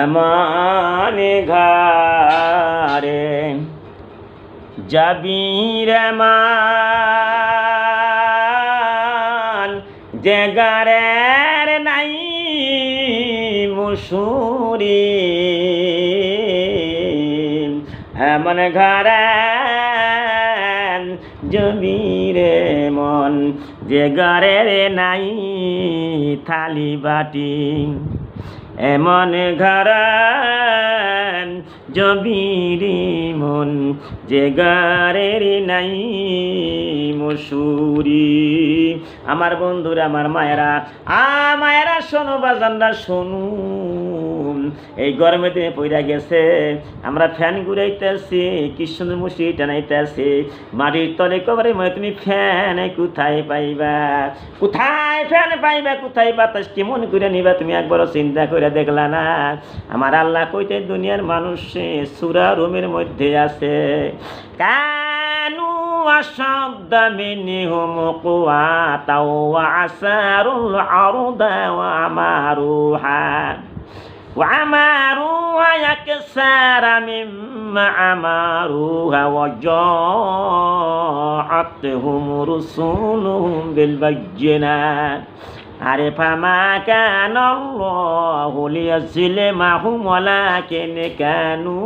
এমন ঘরে যাবি রে মান, যে ঘরের নাই মুসুরি। এমন ঘরে যাবি রে মন, যে ঘরের নাই থালি বাটি। এমন ঘরে যাবি রে মন, যে ঘরের নাই মসুরি। আমার বন্ধুরা, আমার মায়েরা, মায়েরা শোনো, বাজানরা শোনো। এই গরমে দিনে পইরা গেছে, আমরা ফ্যান ঘুরাইতেছি, কি সুন্দর মশারি টানাইতেছি, মাটির তলে কবরে মনে তুমি ফ্যান কোথায় পাইবা? কোথায় ফ্যান পাইবা? কোথায় বাতাস কেমন করে নিবা? তুমি একবারও চিন্তা করে দেখলা না? আমার আল্লাহ কইতে দুনিয়ার মানুষ সূরা রুমের মধ্যে আছে, কানু আশাদ্দ মিনহুম কুওয়াতাও ওয়া আসারুল আরদা ওয়া আমারুহা أكثر مما أمروها وجاءتهم رسلهم بالبينات আরে ফামা কান আল্লাহু লিয়াযলিমাহুম ওয়ালাকিন কানু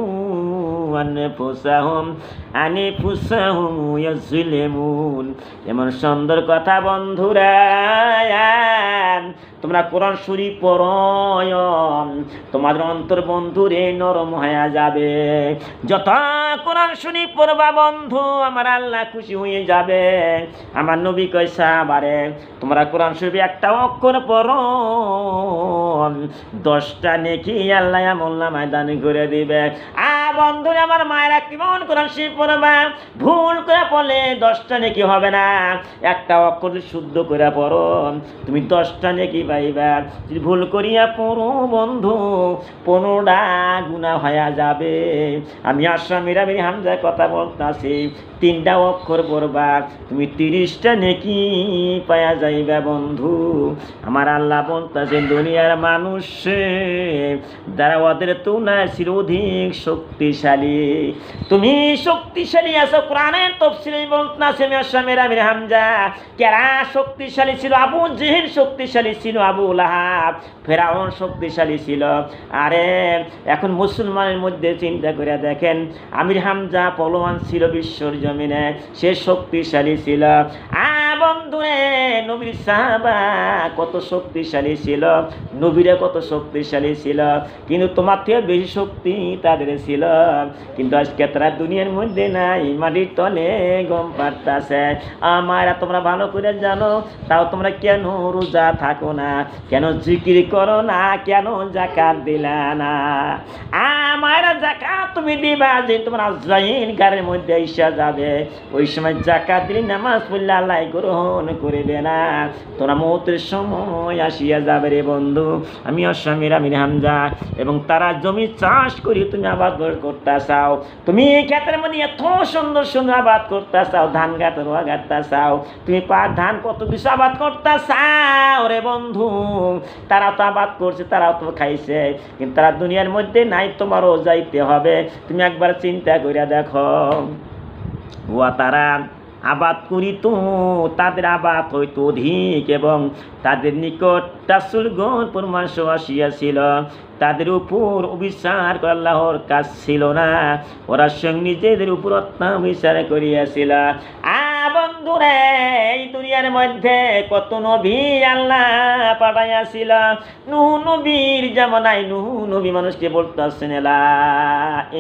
আনফুসাহুম ইয়াযলিমুন। এমন সুন্দর কথা বন্ধুরা, তোমরা কোরআন শরীফ পড়ো, তোমাদের অন্তর বন্ধুরে নরম হয়ে যাবে। যত কোরআন শরীফ পড়বা বন্ধু, আমার আল্লাহ খুশি হয়ে যাবে। আমার নবী কয় সাহাবারে, তোমরা কোরআন শরীফে একটা অক্ষর পড়ো, 10টা নেকি আল্লাহ আমলনামায় দান করে দিবে। বন্ধুরা, আমার মায়েরা কেমন কোরআন শরীফ পড়বা? ভুল করে পড়লে 10টা নেকি হবে না, একটা অক্ষর শুদ্ধ করে পড়ো, তুমি 10টা নেকি পাইবা। যদি ভুল করিয়া পড়ো বন্ধু, 15টা গুনাহ হয়ে যাবে। আমি আসামিরা মেরি হামজার কথা বলতাছি, 3টা অক্ষর পড়বা, তুমি 30টা নেকি পাওয়া যাইবা বন্ধু। আমার আল্লাহ বলতেছেন, দুনিয়ার মানুষ যারা ওদের তুলনায় ছিল অধিক শক্তিশালী, তুমি শক্তিশালী আছো। কোরআনের তাফসীরে বলতেছে আমি আসামিরা মেরি হামজা, কারা শক্তিশালী ছিল? আবু জেহেল শক্তিশালী ছিল, আবু লাহাব, ফেরাউন শক্তিশালী ছিল। আরে এখন মুসলমানের মধ্যে চিন্তা করে দেখেন, আমির হামজা পলোয়ান ছিল বিশ্বর জমিনে, সে শক্তিশালী ছিল। বন্ধুরে, নবীর সাহাবা কত শক্তিশালী ছিল, নবীরা কত শক্তিশালী ছিল, কিন্তু তোমার থেকে বেশি শক্তি তাদের ছিল। কিন্তু আজকে তারা দুনিয়ার মধ্যে নাই, মাটির তলে গম পাড়তাছে। আমারা তোমরা ভালো করে জানো, তাও তোমরা কেন রোজা থাকো না, কেন জিকির করো না, কেন যাকাত দিলা না? আমারা যাকাত তুমি দিবা, যে তোমার আজরাইল গারের মধ্যে এসে যাবে, ওই সময় যাকাত দিলে নামাজ পড়লে আল্লাহ গ্রহণ করবে না। তোমরা মৌতের সময় আসিয়া যাবে রে বন্ধু। আমি আসামির আমির হামজা, এবং তারা জমি চাষ করি তুমি আবাদ করতে চাও, তুমি ক্ষেতের মধ্যে এত সুন্দর সুন্দর আবাদ করতে চাও, ধান গাছ রোয়া গাঁটতে চাও, তুমি ধান কত কিছু আবাদ করতে চাও রে বন্ধু। তারা তো আবাদ করছে, তারাও তো খাইছে, কিন্তু তারা দুনিয়ার মধ্যে নাই, তোমারও যাইতে হবে। তুমি একবার চিন্তা করে দেখো, তারা আবাদ করিত, তাদের আবাদ হইতো অধিক, এবং তাদের নিকট রাসূলগণ পরামর্শ আসিয়াছিল, তাদের উপর অবিচার আল্লাহর কাজ ছিল না, ওরা স্বয়ং নিজেদের উপর অত্যাচার করিয়াছিল। বন্ধুরে, এই দুনিয়ার মধ্যে কত নবী আল্লাহ পাঠাইয়াছিল। নূহ নবীর জামানায় নূহ নবী মানুষকে বলতেছেন লা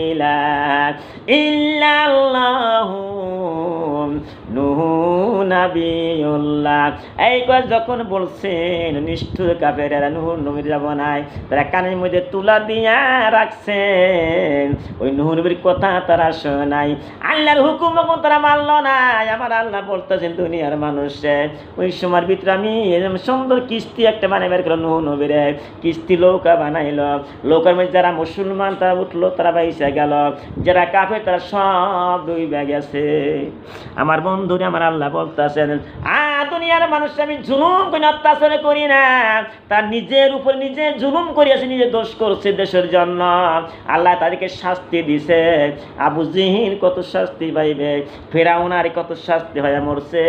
ইলাহা ইল্লাল্লাহু নূহ নবিয়ুল্লাহ। এই কথা যখন বলছেন, নিষ্ঠুর কাফেরেরা নূহ নবীর জামানায় তারা কানের মধ্যে তুলা দিয়া রাখছেন, ওই নূহ নবীর কথা তারা শোনে নাই, আল্লাহর হুকুম তারা মানল না। আমার আল্লাহ বলতেছেন দুনিয়ার মানুষে ওই সময়ের ভিতরে আমি এরকম সুন্দর কিস্তি একটা বানাই বের করলো নুহ নবীরে কিস্তি নৌকা বানাইল নৌকার মধ্যে যারা মুসলমান তারা উঠলো তারা বাইসে গেল যারা কাফের তারা সব ডুবে গেছে আমার বন্ধুরে আমার আল্লাহ বলতেছেন দুনিয়ার মানুষ আমি জুলুম করে অত্যাচার করি না তার নিজের উপর নিজে জুলুম করিয়াছে নিজে দোষ করছে দেশের জন্য আল্লাহ তাদেরকে শাস্তি দিছে আবু জিহিল কত শাস্তি পাইবে ফেরাউন আর কত শাস্তি হয়ে মরছে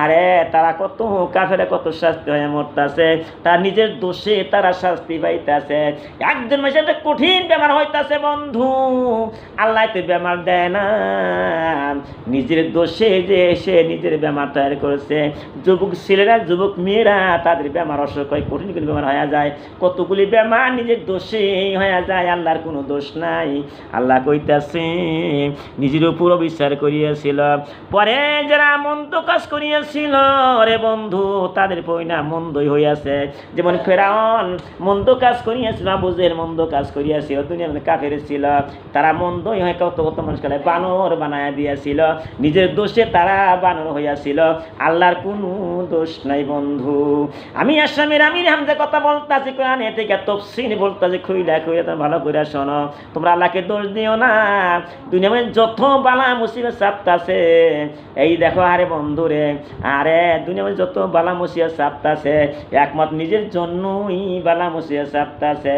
আরে তারা কত কাফেরা কত শাস্তি হয়ে মরতেছে তার নিজের দোষে তারা শাস্তি পাইতেছে একজন মানুষের একটা কঠিন বেমার হইতাছে বন্ধু আল্লাহ তো বেমার দেয় না নিজের দোষে যে সে নিজের বেমার তৈরি করেছে যুবক ছেলেরা যুবক মেয়েরা তাদের বেমার অসুখ হয় কঠিন কঠিন বেমার হয়ে যায় কতগুলি বেমার নিজের দোষে হয়ে যায় আল্লাহর কোনো দোষ নাই আল্লাহ কইতাছে নিজের উপর বিচার করিয়াছিল পরে যারা মন্দ কাজ করিয়াছিল রে বন্ধু তাদের পরিণাম মন্দই হইয়াছে যেমন ফেরাউন মন্দ কাজ করিয়াছিল বুঝের মন্দ কাজ করিয়াছিল দুনিয়ার মধ্যে কাফের ছিল তারা মন্দই হয় কত কত মানুষকে বানর বানায়া দিয়েছিল নিজের দোষে তারা বানর হইয়াছিল আল্লাহর কোনো দোষ নাই বন্ধু আমি আসামের আমির হামজা কথা বলতাছি কোরআনে থেকে তাফসীর বলতাছি খুইলা খুইলা তোমরা ভালো করে শোনো তোমরা আল্লাহকে দোষ দিও না দুনিয়ায় যত বালা মুসিবত চাপতাছে এই দেখো আরে বন্ধুরে আরে দুনিয়ায় যত বালা মুসিবত চাপতাছে একমাত্র নিজের জন্যই বালা মুসিবত চাপতাছে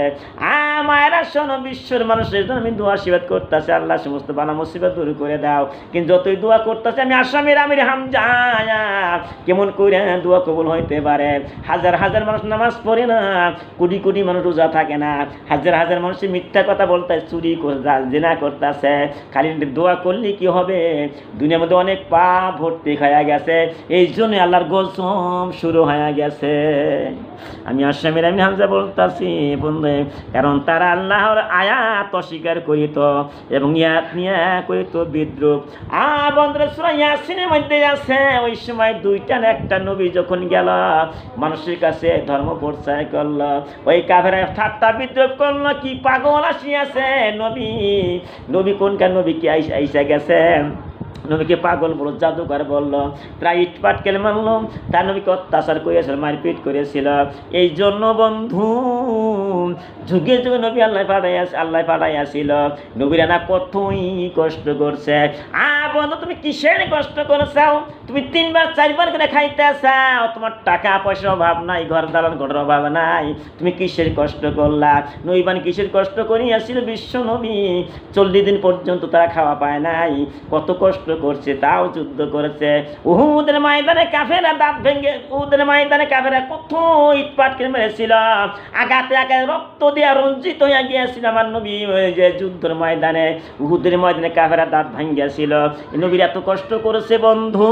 মায়েরা শোনো বিশ্বের মানুষের জন্য আমি দোয়া আশীর্বাদ করতেছি আল্লাহ সমস্ত বালা মুসিবত দূর করে দাও কিন্তু যতই দোয়া করতেছে আমি আসামের আমির হামজা কেমন করে দোয়া কবুল হইতে পারে হাজার হাজার মানুষ নামাজ পড়ে না কোটি কোটি মানুষ রোজা থাকে না হাজার হাজার মানুষ মিথ্যা কথা বলতে চুরি জেনা করতেছে খালি দোয়া করলে কি হবে দুনিয়ার মধ্যে অনেক পাপ ভর্তি হয়ে গেছে এই জন্য আল্লাহর গজব শুরু হয়ে গেছে আমি আসামের আমির হামজা বলতেছি বন্ধু কারণ তারা আল্লাহর আয়াত অস্বীকার করিত এবং ইয়াত নিয়ে করিত বিদ্রুপ বন্ধুরা সূরা ইয়াসিনের মধ্যে আছে ওই সময় দুইটা একটা নবী যখন গেল মানুষের কাছে ধর্ম প্রচার করলো ওই কাফেরা ঠাট্টা বিদ্রুপ করলো কি পাগল আসিয়াছে নবী নবী কোনকার নবী কি আইসা গেছে নবীকে পাগল বলল জাদুকর বললো তারা ইটপাট কেলে মানলো তার নবীকে অত্যাচার করেছিল মারপিট করেছিল এই জন্য বন্ধু যুগে যুগে নবী আল্লাহ পাঠাইয়াছিল নবীরা না কতই কষ্ট করছে বন্ধু তুমি কিসের কষ্ট করছাও তুমি 3 বার 4 বার করে খাইতে চাও তোমার টাকা পয়সার অভাব নাই ঘর দালান ঘরের অভাব নাই তুমি কিসের কষ্ট করলা নবীবান কিসের কষ্ট করিয়াছিল বিশ্ব নবী 40 দিন পর্যন্ত তারা খাওয়া পায় নাই কত কষ্ট করছে তাও যুদ্ধ করেছে উহুদের ময়দানে কাফেররা দাঁত ভেঙে উহুদের ময়দানে কাফেররা কত ইটপাট করে মেরেছিল আঘাতে আঘাতে রক্ত দিয়ে রঞ্জিত হইয়া গিয়েছিল আমার নবী যে যুদ্ধের ময়দানে উহুদের ময়দানে কাফেররা দাঁত ভাঙিয়াছিল নবীর এত কষ্ট করেছে বন্ধু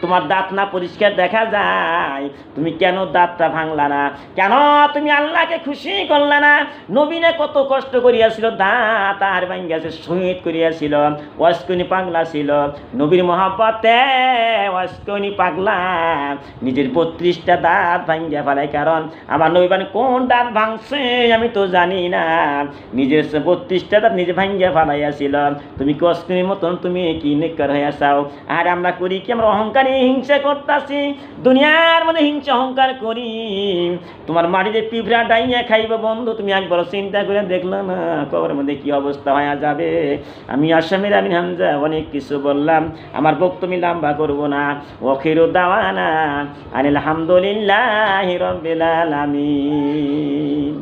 তোমার দাঁত না পরিষ্কার দেখা যায় তুমি কেন দাঁতটা ভাঙলা না কেন তুমি আল্লাহকে খুশি করলা না নবীনে কত কষ্ট করিয়াছিল দাঁত আর ভাঙিয়াছে শহীদ করিয়াছিল ওয়াসকনি পাগলা ছিল নবীর মহব্বতে ওয়াসকনি পাগলা নিজের 32টা দাঁত ভাঙিয়া ফেলায় কারণ আমার নবীবান কোন দাঁত ভাঙছে আমি তো জানি না নিজের 32টা দাঁত নিজে ভাঙিয়া ফেলাইয়াছিল তুমি কি ওয়াসকনির মতন তুমি কি নেককার হইয়া চাও আর আমরা করি কি আমরা অহংকারী হিংসা করতেছি দুনিয়ার মধ্যে হিংসা অহংকার করি তোমার মাটিতে পিঁপড়া ডাইয়া খাইব বন্ধু তুমি একবার চিন্তা করে দেখলো না কবরের মধ্যে কি অবস্থা হয়ে যাবে আমি আসামের আমির হামজা অনেক কিছু বললাম আমার বক্তব্য লম্বা করব না ওয়াখিরু দাওয়ানা আনিল হামদুলিল্লাহি রাব্বিল আলামিন।